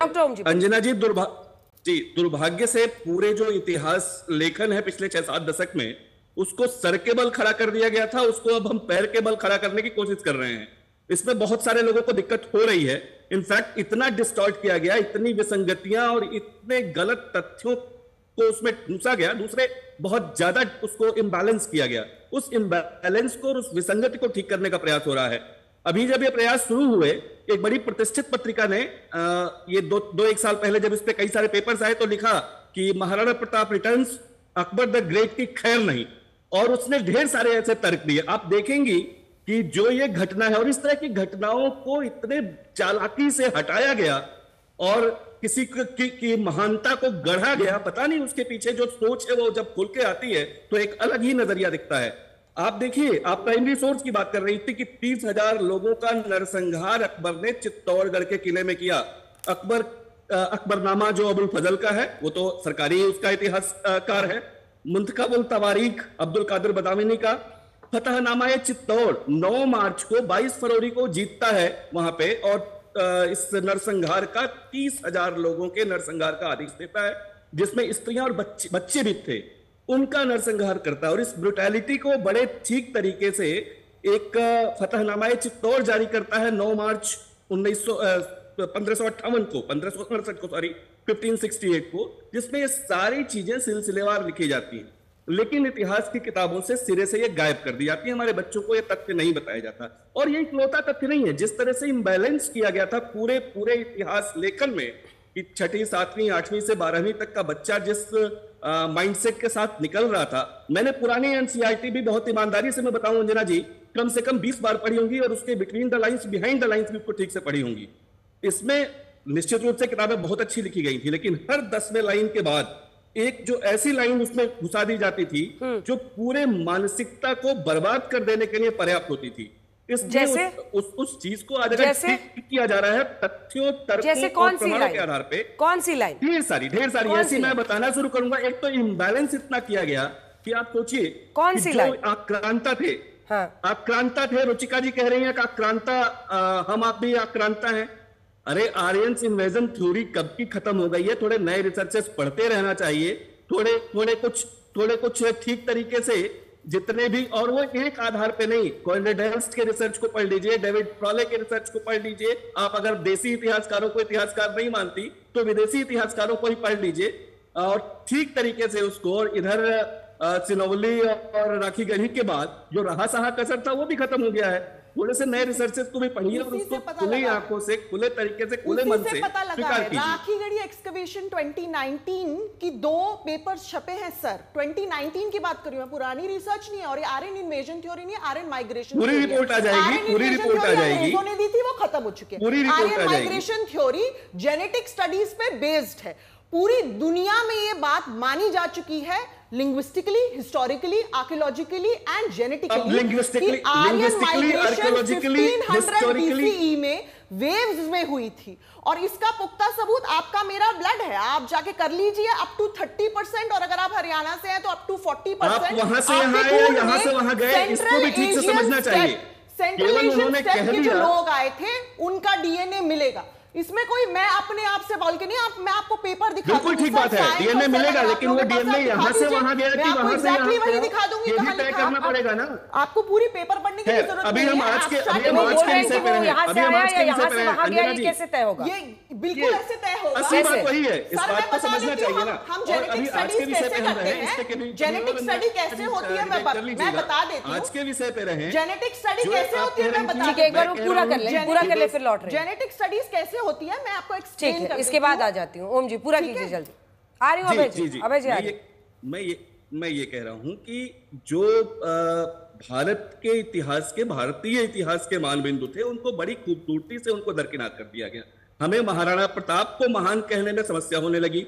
अंजना जी, दुर्भाग्य से पूरे जो इतिहास लेखन है पिछले 6-7 दशक में, उसको सर के बल खड़ा कर दिया गया था, उसको अब हम पैर के बल खड़ा करने की कोशिश कर रहे हैं। इसमें बहुत सारे लोगों को दिक्कत हो रही है। इनफैक्ट इतना डिस्टॉर्ट किया गया, इतनी विसंगतियां और इतने गलत तथ्यों को उसमें घुसा गया, दूसरे बहुत ज्यादा उसको इम्बैलेंस किया गया। उस इम्बैलेंस को और उस विसंगति को ठीक करने का प्रयास हो रहा है। अभी जब ये प्रयास शुरू हुए, एक बड़ी प्रतिष्ठित पत्रिका ने ये दो एक साल पहले जब इस पे कई सारे पेपर्स आए तो लिखा कि Maharana Pratap returns, Akbar the great की खैर नहीं, और उसने ढेर सारे ऐसे तर्क दिए। आप देखेंगी कि जो ये घटना है और इस तरह की घटनाओं को इतने चालाकी से हटाया गया और किसी की महानता को गढ़ा गया, पता नहीं उसके पीछे जो सोच है वो जब खुल के आती है तो एक अलग ही नजरिया दिखता है। आप देखिए, आप प्राइमरी सोर्स की बात कर रही थी कि 30,000 लोगों का नरसंहार अकबर ने चित्तौड़गढ़ के किले में किया। अकबरनामा जो अबुल फजल का है वो तो सरकारी उसका इतिहासकार है। मुंतखबुल तवारीख अब्दुल कादिर बदामिनी का फतहनामा चित्तौड़ 9 मार्च को 22 फरवरी को जीतता है वहां पे, और इस नरसंहार का 30,000 लोगों के नरसंहार का आदेश देता है, जिसमें स्त्रियां और बच्चे भी थे, उनका नरसंहार करता है। और इस ब्रुटैलिटी को बड़े ठीक तरीके से एक फतहनामा चित्तौड़ जारी करता है 9 मार्च 1568 को 1568 को, जिसमें ये सारी चीजें सिलसिलेवार लिखी जाती हैं, लेकिन इतिहास की किताबों से सिरे से ये गायब कर दी जाती है। हमारे बच्चों को ये तथ्य नहीं बताया जाता, और ये इकलौता तथ्य नहीं है। जिस तरह से इम्बैलेंस किया गया था पूरे इतिहास लेखन में, कि 6वीं 7वीं 8वीं से 12वीं तक का बच्चा जिस माइंडसेट के साथ निकल रहा था, मैंने पुरानी एनसीईआरटी भी बहुत ईमानदारी से मैं बताऊं अंजना जी, कम से कम 20 बार पढ़ी होंगी, और उसके between the lines behind the lines भी उसको ठीक से पढ़ी होंगी। इसमें निश्चित रूप से किताबें बहुत अच्छी लिखी गई थी, लेकिन हर 10वें लाइन के बाद एक जो ऐसी लाइन उसमें घुसा दी जाती थी जो पूरे मानसिकता को बर्बाद कर देने के लिए पर्याप्त होती थी। जैसे उस चीज को आज ठीक किया जा रहा है तथ्यों, तर्कों और प्रमाणों के आधार पे। कौन सी लाइन? ढेर सारी ऐसी मैं बताना शुरू करूंगा। एक तो इम्बैलेंस इतना किया गया कि आप सोचिए, कौन सी लाइन? आक्रांता थे, हाँ। आक्रांता थे, रुचिका जी कह रही हैं कि आक्रांता, हम आप भी आक्रांता हैं। अरे आर्यंस इन्वेजन थ्योरी कब की खत्म हो गई है? थोड़े नए रिसर्चेस पढ़ते रहना चाहिए, थोड़े कुछ ठीक तरीके से, जितने भी, और वो एक आधार पे नहीं, कॉन्रेडेल्स के रिसर्च को पढ़ लीजिए, डेविड फ्रॉले के रिसर्च को पढ़ लीजिए। आप अगर देसी इतिहासकारों को इतिहासकार नहीं मानती तो विदेशी इतिहासकारों को ही पढ़ लीजिए, और ठीक तरीके से उसको। और इधर सिनौली और राखी गढ़ी के बाद जो रहा सहा कसर था वो भी खत्म हो गया है। थोड़े से नए रिसर्चेस को भी पढ़िए और उसको खुली आंखों से, खुले तरीके से, खुले मन से स्वीकार कीजिए। राखी गढ़ी एक्सकवेशन 2019 की 2 पेपर्स छपे हैं सर। 2019 की बात कर रही हूं, पुरानी रिसर्च नहीं है, और ये आर्यन इन्वेजन थ्योरी नहीं है, आर्यन माइग्रेशन पूरी रिपोर्ट आ जाएगी, पूरी रिपोर्ट आ जाएगी। उन्होंने दी थी, वो खत्म हो चुकी है। Aryan migration theory genetic studies पे बेस्ड है। पूरी दुनिया में ये बात मानी जा चुकी है, linguistically, historically, archaeologically and genetically, linguistically, archaeologically, 1500 BCE में वेव्स में हुई थी। और इसका पुख्ता सबूत आपका मेरा ब्लड है, आप जाके कर लीजिए। अप टू 30%, और अगर आप हरियाणा से हैं तो अप टू 40%। आप वहां से यहाँ आए, यहाँ से वहां गए, इसको भी ठीक से समझना चाहिए। सेंट्रल एशियन स्टेप के जो लोग आए थे उनका डीएनए मिलेगा। इसमें कोई मैं अपने आप से बोल के नहीं, मैं आपको पेपर दिखा बिल्कुल ठीक बात है, डीएनए मिलेगा, लेकिन वो डीएनए यहाँ से वहां गया कि वहां से यहाँ वही दिखा दूंगी, ये भी तय करना पड़ेगा ना। आपको पूरी पेपर पढ़ने की जरूरत नहीं है। अभी हम आज के विषय पे हैं, कैसे तय होगा? ये बिल्कुल ऐसे तय होगा। असली बात वही है, इस बात को समझना चाहिए ना। हम जेनेटिक स्टडीज कैसे करते हैं, जेनेटिक स्टडी कैसे होती है मैं बता देती हूँ। आज के विषय पे रहे, जेनेटिक स्टडी कैसे होती है मैं बता, एक बार पूरा कर ले फिर लौट रहे। जेनेटिक स्टडीज कैसे होती है मैं आपको ठीक है, इसके बाद आ जाती हूँ। ओम जी पूरा कीजिए जल्दी। आ रही हूँ अभय जी। मैं ये कह रहा हूं कि जो भारत के इतिहास के, भारतीय इतिहास के मानबिंदु थे, उनको बड़ी खूबसूरती से उनको दरकिनार कर दिया गया। हमें महाराणा प्रताप को महान कहने में समस्या होने लगी,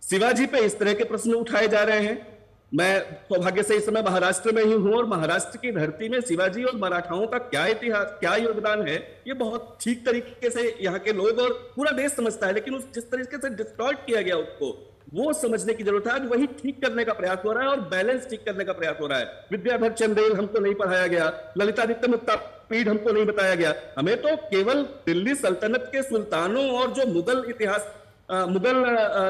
शिवाजी पे इस तरह के प्रश्न उठाए जा रहे हैं। मैं सौभाग्य से इस समय महाराष्ट्र में ही हूं, और महाराष्ट्र की धरती में शिवाजी और मराठाओं का क्या इतिहास, क्या योगदान है, ये बहुत ठीक तरीके से यहाँ के लोग और पूरा देश समझता है। लेकिन जिस तरीके से डिस्टॉर्ट किया गया उसको, वो समझने की जरूरत है। आज वही ठीक करने का प्रयास हो रहा है, और बैलेंस ठीक करने का प्रयास हो रहा है। विद्याधर चंदेल हमको नहीं पढ़ाया गया, ललितादित्य मुक्ता स्पीड हमको नहीं बताया गया। हमें तो केवल दिल्ली सल्तनत के सुल्तानों और जो मुगल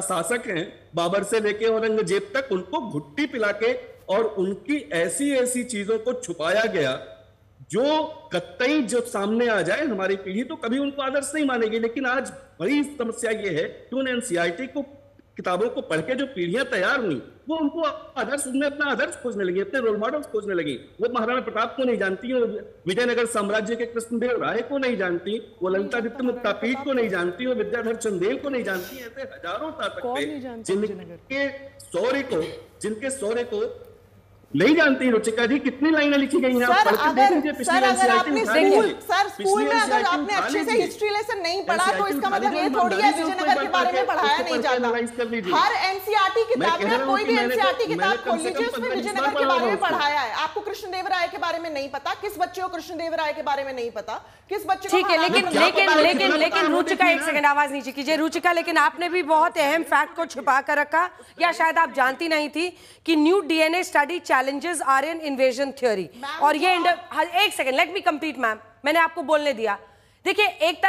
शासक हैं, बाबर से लेके औरंगजेब तक, उनको घुट्टी पिला के और उनकी ऐसी ऐसी चीजों को छुपाया गया जो कतई जो सामने आ जाए हमारी पीढ़ी तो कभी उनको आदर्श नहीं मानेगी। लेकिन आज बड़ी समस्या ये है कि उन एनसीईआरटी को किताबों को पढ़ के जो पीढ़ियां तैयार हुई वो उनको आदर्श, उनमें अपना आदर्श खोजने लगी, अपने रोल मॉडल्स खोजने लगी। वो महाराणा प्रताप को नहीं जानती, वो विजयनगर साम्राज्य के कृष्णदेव राय को नहीं जानती, वो ललितादित्य मुक्तापीठ को नहीं जानती, वो विद्याधर चंदेल को नहीं जानती। ऐसे हजारों शासक थे जिनके शौर्य को नहीं जानती। रुचिका जी, कितनी लाइनें लिखी गई हैं, आप पढ़ के देख लीजिए। सर, अगर आपने सर स्कूल में अगर आपने अच्छे से हिस्ट्री लेसन नहीं पढ़ा तो इसका मतलब ये थोड़ी है विजयनगर के बारे में पढ़ाया नहीं जाता। हर एनसीईआरटी किताब में, कोई भी एनसीईआरटी किताब खोल लीजिए, उसमें विजयनगर के बारे में पढ़ाया है। आपको कृष्णदेवराय के बारे में नहीं पता, किस बच्चे को कृष्णदेवराय के बारे में नहीं पता, किस बच्चे को। ठीक है, लेकिन रुचिका, एक सेकंड आवाज नीचे कीजिए। रुचिका, लेकिन आपने भी बहुत अहम फैक्ट को छिपा कर रखा, या शायद आप जानती नहीं थी कि new DNA study challenges Aryan invasion theory. और ये एक second, let me complete ma'am, मैंने आपको बोलने दिया। देखिए, एक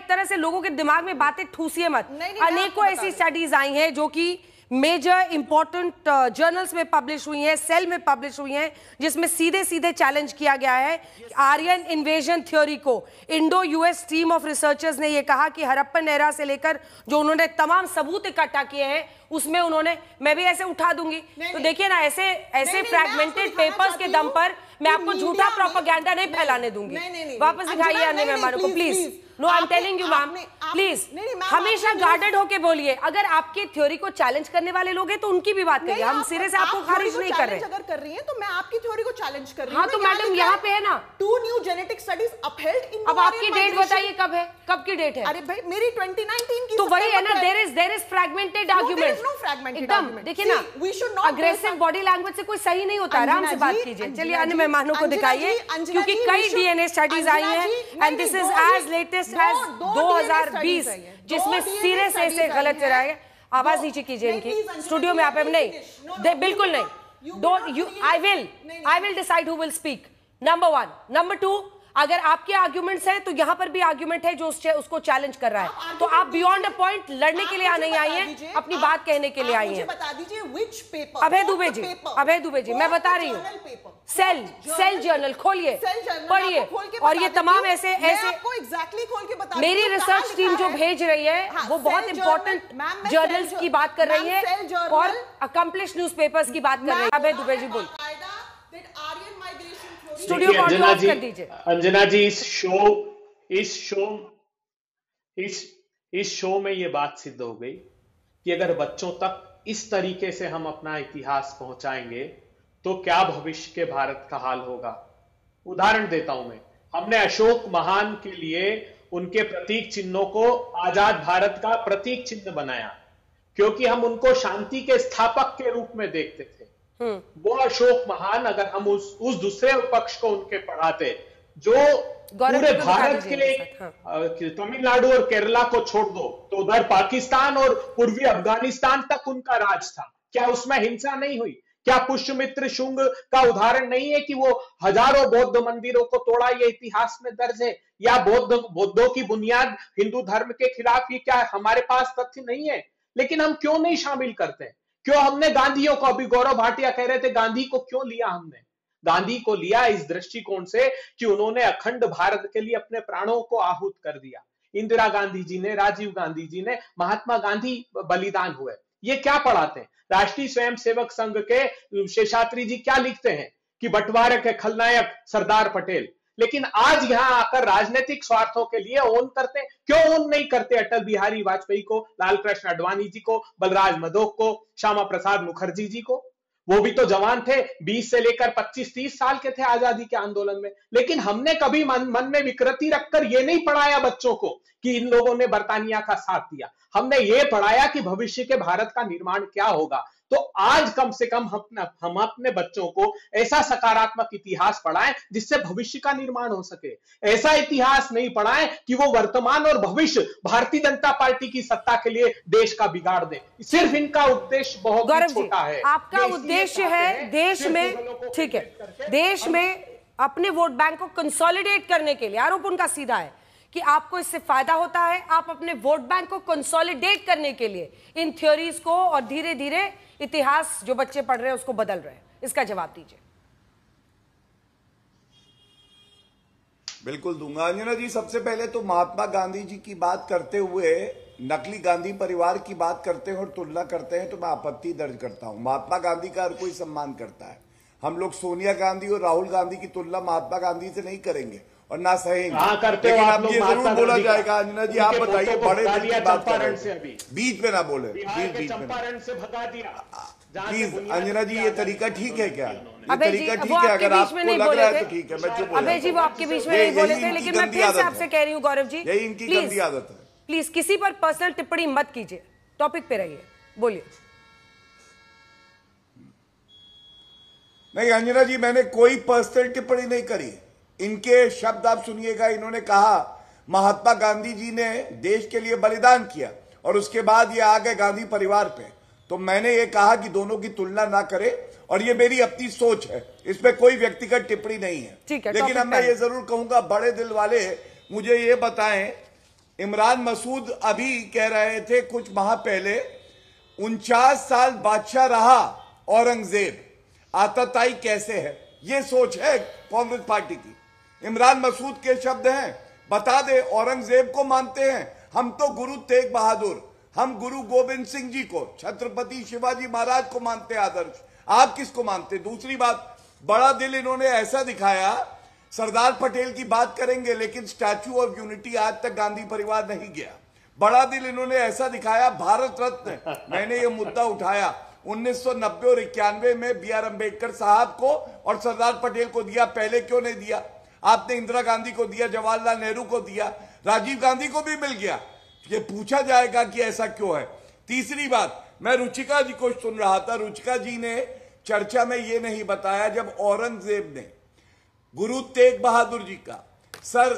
तरह से लोगों के दिमाग में बातें ठूसिए मत। अनेकों ऐसी स्टडीज आई हैं जो कि मेजर इंपॉर्टेंट जर्नल्स में पब्लिश हुई हैं, सेल में पब्लिश हुई हैं, जिसमें सीधे सीधे चैलेंज किया गया है आर्यन इन्वेजन थ्योरी को। Indo US team of researchers ने यह कहा कि हड़प्पन एरा से लेकर जो उन्होंने तमाम सबूत इकट्ठा किए हैं उसमें उन्होंने, मैं भी ऐसे उठा दूंगी तो देखिए ना, ऐसे फ्रैगमेंटेड पेपर्स के दम पर मैं आपको झूठा प्रोपेगेंडा नहीं फैलाने दूंगी। वापस दिखाइए अन्य मेहमानों को please. No, I am telling you ma'am, please हमेशा गार्डेड होके बोलिए। अगर आपकी थ्योरी को चैलेंज करने वाले लोग हैं तो उनकी भी बात करिए, हम सिरे से आपको खारिज नहीं कर रहे। अगर कर रही हैं तो मैं आपकी थ्योरी को चैलेंज कर रही हूं। हाँ, तो मैडम यहाँ पे है ना, 2 न्यू जेनेटिक स्टडीज अपहेल्ड इन। अब आपकी डेट बताइए, कब है, कब की डेट है? अरे भाई, मेरी 2019 की। तो वही है ना, देयर इज फ्रैगमेंटेड आर्गुमेंट। एकदम देखिए ना, अग्रेसिव बॉडी लैंग्वेज से कोई सही नहीं होता, आराम से बात कीजिए। चलिए अन्य मेहमानों को दिखाइए, क्योंकि कई डीएनए स्टडीज आई हैं and this is as latest as 2020, जिसमें सिरे से ऐसे गलत कराए। आवाज नीचे कीजिए इनकी, स्टूडियो में आप नहीं, बिल्कुल नहीं। I will decide who will speak, number 1। Number 2, अगर आपके आर्ग्यूमेंट्स हैं तो यहां पर भी आर्ग्यूमेंट है जो उसको चैलेंज कर रहा है। तो आप बियॉन्ड अ पॉइंट लड़ने के लिए नहीं आई हैं, अपनी बात कहने के लिए आई हैं। बता दीजिए व्हिच पेपर। अभय दुबे जी, मैं बता रही हूँ, सेल जर्नल खोलिए, पढ़िए, और ये तमाम ऐसे आपको एग्जैक्टली खोल के बता, मेरी रिसर्च टीम जो भेज रही है वो बहुत इंपॉर्टेंट जर्नल्स की बात कर रही है और अकम्प्लिश्ड न्यूज़पेपर्स की बात कर रही है। अभय दुबे जी बोल, स्टूडियो को ऑफ कर दीजिए। अंजना जी, इस शो में ये बात सिद्ध हो गई कि अगर बच्चों तक इस तरीके से हम अपना इतिहास पहुंचाएंगे तो क्या भविष्य के भारत का हाल होगा। उदाहरण देता हूं मैं, हमने अशोक महान के लिए उनके प्रतीक चिन्हों को आजाद भारत का प्रतीक चिन्ह बनाया, क्योंकि हम उनको शांति के स्थापक के रूप में देखते थे। वो अशोक महान, अगर हम उस दूसरे पक्ष को उनके पढ़ाते जो पूरे भारत के तमिलनाडु और केरला को छोड़ दो तो उधर पाकिस्तान और पूर्वी अफगानिस्तान तक उनका राज था, क्या उसमें हिंसा नहीं हुई? क्या पुष्यमित्र शुंग का उदाहरण नहीं है कि वो हजारों बौद्ध मंदिरों को तोड़ा, ये इतिहास में दर्ज है? या बौद्धों की बुनियाद हिंदू धर्म के खिलाफ, ये क्या हमारे पास तथ्य नहीं है? लेकिन हम क्यों नहीं शामिल करते? क्यों हमने गांधीयों को, अभी गौरव भाटिया कह रहे थे, गांधी को क्यों लिया हमने? गांधी को लिया इस दृष्टिकोण से कि उन्होंने अखंड भारत के लिए अपने प्राणों को आहूत कर दिया। इंदिरा गांधी जी ने, राजीव गांधी जी ने, महात्मा गांधी बलिदान हुए। ये क्या पढ़ाते हैं? राष्ट्रीय स्वयंसेवक संघ के शेषाद्री जी क्या लिखते हैं कि बंटवारे के खलनायक सरदार पटेल। लेकिन आज यहां आकर राजनीतिक स्वार्थों के लिए ओन करते हैं। क्यों ओन नहीं करते अटल बिहारी वाजपेयी को, लाल कृष्ण आडवाणी जी को, बलराज मधोक को, श्यामा प्रसाद मुखर्जी जी को? वो भी तो जवान थे, 20 से लेकर 25-30 साल के थे आजादी के आंदोलन में। लेकिन हमने कभी मन में विकृति रखकर ये नहीं पढ़ाया बच्चों को कि इन लोगों ने बर्तानिया का साथ दिया। हमने ये पढ़ाया कि भविष्य के भारत का निर्माण क्या होगा। तो आज कम से कम हम अपने बच्चों को ऐसा सकारात्मक इतिहास पढ़ाएं जिससे भविष्य का निर्माण हो सके। ऐसा इतिहास नहीं पढ़ाएं कि वो वर्तमान और भविष्य भारतीय जनता पार्टी की सत्ता के लिए देश का बिगाड़ दे। सिर्फ इनका उद्देश्य बहुत छोटा है। आपका उद्देश्य है देश में, ठीक है, देश में अपने वोट बैंक को कंसोलिडेट करने के लिए, आरोप उनका सीधा है कि आपको इससे फायदा होता है, आप अपने वोट बैंक को कंसोलिडेट करने के लिए इन थ्योरीज को और धीरे धीरे इतिहास जो बच्चे पढ़ रहे हैं उसको बदल रहे हैं। इसका जवाब दीजिए। बिल्कुल दूंगा अंजना जी। सबसे पहले तो महात्मा गांधी जी की बात करते हुए नकली गांधी परिवार की बात करते हैं और तुलना करते हैं तो मैं आपत्ति दर्ज करता हूं। महात्मा गांधी का हर कोई सम्मान करता है। हम लोग सोनिया गांधी और राहुल गांधी की तुलना महात्मा गांधी से नहीं करेंगे और ना सहेंगे। लेकिन अब ये जरूर बोला जाएगा अंजना जी, आप बताइए, बड़े दिल की बात कर रहे हैं, बीच में ना बोले, चंपारण से भगा दिया प्लीज अंजना जी। ये तरीका ठीक है क्या? ये अबे तरीका जी, ठीक वो है? आपके अगर बीच में आपको नहीं लग बोले रहा है थे। तो ठीक है, मैं चुप हो अबे जी, वो आपके बीच में नहीं बोले थे, लेकिन मैं फिर से आपसे कह रही हूँ गौरव जी, यही इनकी गंदी आदत है। प्लीज किसी पर पर्सनल टिप्पणी मत कीजिए, टॉपिक पे रहिए, बोलिए। नहीं अंजना जी, मैंने कोई पर्सनल टिप्पणी नहीं करी। इनके शब्द आप सुनिएगा। इन्होंने कहा महात्मा गांधी जी ने देश के लिए बलिदान किया और उसके बाद ये आ गए गांधी परिवार पे। तो मैंने ये कहा कि दोनों की तुलना ना करें और ये मेरी अपनी सोच है, इसमें कोई व्यक्तिगत टिप्पणी नहीं है। लेकिन अब मैं ये जरूर कहूंगा, बड़े दिल वाले मुझे ये बताएं, इमरान मसूद अभी कह रहे थे कुछ माह पहले 49 साल बादशाह रहा औरंगजेब, आताताई कैसे है? ये सोच है कांग्रेस पार्टी की। इमरान मसूद के शब्द हैं, बता दे औरंगजेब को मानते हैं हम तो गुरु तेग बहादुर, हम गुरु गोविंद सिंह जी को, छत्रपति शिवाजी महाराज को मानते आदर्श, आप किसको मानते? दूसरी बात, बड़ा दिल इन्होंने ऐसा दिखाया, सरदार पटेल की बात करेंगे लेकिन स्टैच्यू ऑफ यूनिटी आज तक गांधी परिवार नहीं गया। बड़ा दिल इन्होंने ऐसा दिखाया, भारत रत्न मैंने ये मुद्दा उठाया 1990 और 91 में बी.आर. अम्बेडकर साहब को और सरदार पटेल को दिया, पहले क्यों नहीं दिया? आपने इंदिरा गांधी को दिया, जवाहरलाल नेहरू को दिया, राजीव गांधी को भी मिल गया। ये पूछा जाएगा कि ऐसा क्यों है। तीसरी बात, मैं रुचिका जी को सुन रहा था, रुचिका जी ने चर्चा में ये नहीं बताया जब औरंगजेब ने गुरु तेग बहादुर जी का सर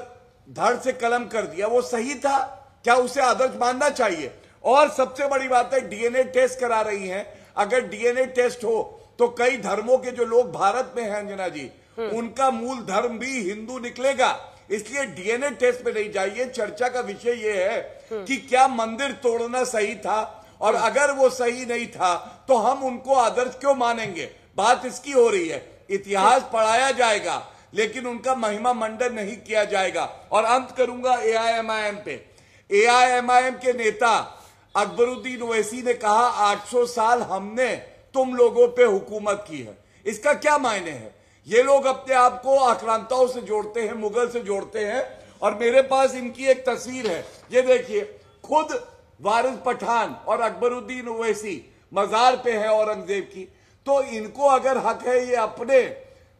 धड़ से कलम कर दिया, वो सही था क्या? उसे आदर्श मानना चाहिए। और सबसे बड़ी बात है, डीएनए टेस्ट करा रही हैं। अगर डीएनए टेस्ट हो तो कई धर्मों के जो लोग भारत में हैं अंजना जी, उनका मूल धर्म भी हिंदू निकलेगा। इसलिए डीएनए टेस्ट पे नहीं जाइए। चर्चा का विषय यह है कि क्या मंदिर तोड़ना सही था, और अगर वो सही नहीं था तो हम उनको आदर्श क्यों मानेंगे? बात इसकी हो रही है। इतिहास पढ़ाया जाएगा लेकिन उनका महिमा मंडन नहीं किया जाएगा। और अंत करूंगा एआईएमआईएम पे। एआईएमआईएम के नेता अकबरुद्दीन ओवैसी ने कहा 800 साल हमने तुम लोगों पे हुकूमत की है। इसका क्या मायने है? ये लोग अपने आप को आक्रांताओं से जोड़ते हैं, मुगल से जोड़ते हैं। और मेरे पास इनकी एक तस्वीर है, ये देखिए, खुद वारिस पठान और अकबरुद्दीन ओवैसी मजार पे है औरंगजेब की। तो इनको अगर हक है ये अपने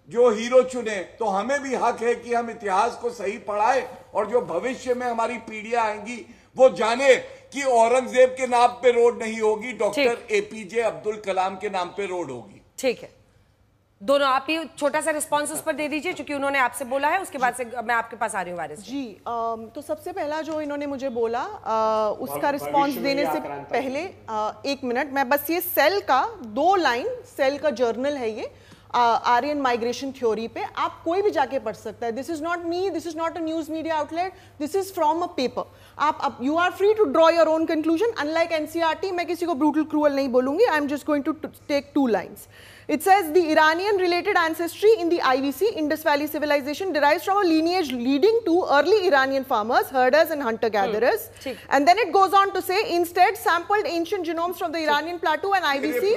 जो हीरो चुने, तो हमें भी हक है कि हम इतिहास को सही पढ़ाए और जो भविष्य में हमारी पीढ़ियां आएंगी वो जाने कि औरंगजेब के नाम पे रोड नहीं होगी, डॉक्टर एपीजे अब्दुल कलाम के नाम पे रोड होगी। ठीक है, दोनों आप ही छोटा सा रिस्पॉन्स उस पर दे दीजिए, क्योंकि उन्होंने आपसे बोला है, उसके बाद से मैं आपके पास आ रही हूँ वारिस जी। तो सबसे पहला जो इन्होंने मुझे बोला, उसका रिस्पॉन्स देने से पहले 1 मिनट, मैं बस ये सेल का 2 लाइन, सेल का जर्नल है ये, आर्यन माइग्रेशन थ्योरी पे, आप कोई भी जाके पढ़ सकता है। This is not me, this is not a news media outlet, this is from a paper. आप you are free to draw your own conclusion. Unlike NCERT, मैं किसी को ब्रूटल क्रूअल नहीं बोलूंगी। I am just going to take 2 lines. It says the Iranian related ancestry in the IVC, Indus Valley civilization, derives from a lineage leading to early Iranian farmers, herders and hunter-gatherers. And then it goes on to say, instead sampled ancient genomes from the Iranian plateau and IVC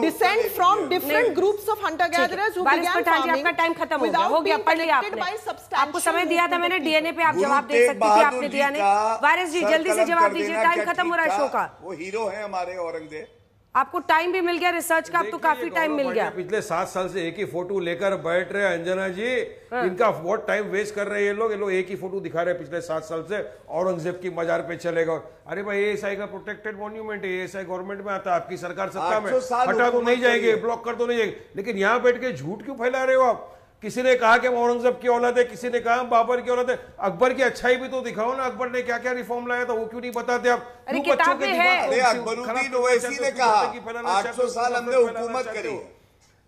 descend from different groups of hunter-gatherers who began farming without being connected by substantial. आपको समय दिया था मैंने DNA पे, आप जवाब दे सकती थी, आपने दिया नहीं। वारिस जी जल्दी से जवाब दीजिए, टाइम खत्म हो रहा है शो का। वो हीरो है हमारे औरंगजेब। आपको टाइम भी मिल गया रिसर्च का, अब तो काफी टाइम मिल गया। पिछले 7 साल से एक ही फोटो लेकर बैठ रहे हैं अंजना जी। इनका बहुत टाइम वेस्ट कर रहे हैं ये लोग एक ही फोटो दिखा रहे हैं पिछले 7 साल से, औरंगजेब की मजार पे चलेगा। अरे भाई एएसआई का प्रोटेक्टेड मॉन्यूमेंट है, एएसआई गवर्नमेंट में आता है, आपकी सरकार सत्ता में, हटा तो नहीं जाएंगे, ब्लॉक कर तो नहीं जाएंगे, लेकिन यहाँ बैठ के झूठ क्यों फैला रहे हो आप? किसी ने कहा कि औरंगजेब की औलाद है, किसी ने कहा बाबर की औलाद है। अकबर की अच्छाई भी तो दिखाओ ना, अकबर ने क्या क्या रिफॉर्म लाया था वो क्यों नहीं बताते आप? किताब में है। अकबरुद्दीन ओवैसी ने कहा 800 साल हमने हुकूमत करी,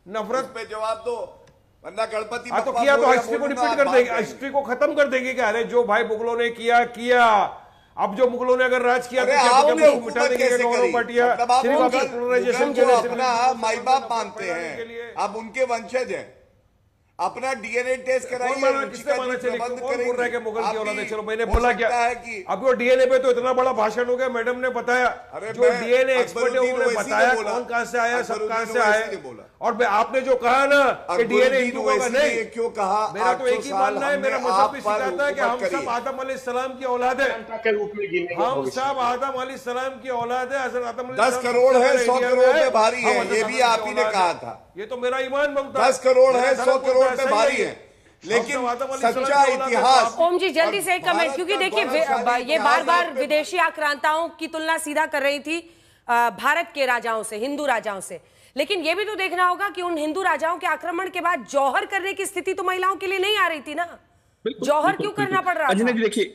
नफरत पे जवाब दो। वरना गणपति तो किया तो हिस्ट्री को रिपीट कर देंगे, हिस्ट्री को खत्म कर देंगे कि अरे जो भाई मुगलों ने किया। अब जो मुगलों ने अगर राज किया तो क्या मिटा देंगे अपना माई बाप मानते हैं, अब उनके वंशज हैं, अपना डीएनए टेस्ट कराइए। मुगल की औलाद है, चलो मैंने बोला क्या अब वो डीएनए पे तो इतना बड़ा भाषण हो गया, मैडम ने बताया, जो डीएनए एक्सपर्ट है उन्होंने बताया कौन कहां से आया, सब कहां से आए। और आपने जो कहा ना कि डीएनए हिंदुओं का नहीं, क्यों कहा? मेरा तो एक ही मानना है, मेरा मजहब भी सिखाता है कि हम सब आदम अलैहिस्सलाम की औलाद है, हम सब आदम अलैहिस्सलाम की औलाद है। 10 करोड़ है, 100 करोड़ पे भारी है, ये भी आप ही ने कहा था। ये तो मेरा ईमान बनता है। 10 करोड़ है, 100 करोड़ पे भारी है, लेकिन सच्चा इतिहास। ओम जी जल्दी से एक कमेंट, क्योंकि देखिए ये बार बार विदेशी आक्रांताओं की तुलना सीधा कर रही थी भारत के राजाओं से, हिंदू राजाओं से, लेकिन ये भी तो देखना होगा कि उन हिंदू राजाओं के आक्रमण के बाद जौहर करने की स्थिति तो महिलाओं के लिए नहीं आ रही थी ना। जौहर क्यों करना पड़ रहा था? अंजना जी देखिए,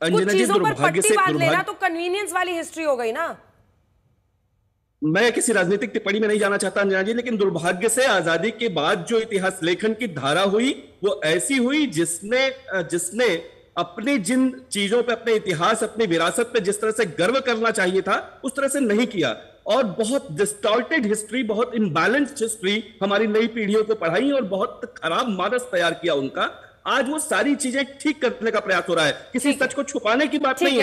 कुछ चीजों पर पट्टी बांध लेना तो कन्वीनियंस वाली हिस्ट्री हो गई ना। मैं किसी राजनीतिक टिप्पणी में नहीं जाना चाहता अंजना जी, लेकिन दुर्भाग्य से आजादी के बाद जो इतिहास लेखन की धारा हुई वो ऐसी हुई जिसने अपने जिन चीजों पे, अपने इतिहास, अपनी विरासत पे जिस तरह से गर्व करना चाहिए था उस तरह से नहीं किया, और बहुत डिस्टॉर्टेड हिस्ट्री, बहुत इम्बैलेंस्ड हिस्ट्री हमारी नई पीढ़ियों को पढ़ाई और बहुत खराब मानस तैयार किया उनका। आज वो सारी चीजें ठीक करने का प्रयास हो रहा है, किसी सच को छुपाने की बात नहीं है।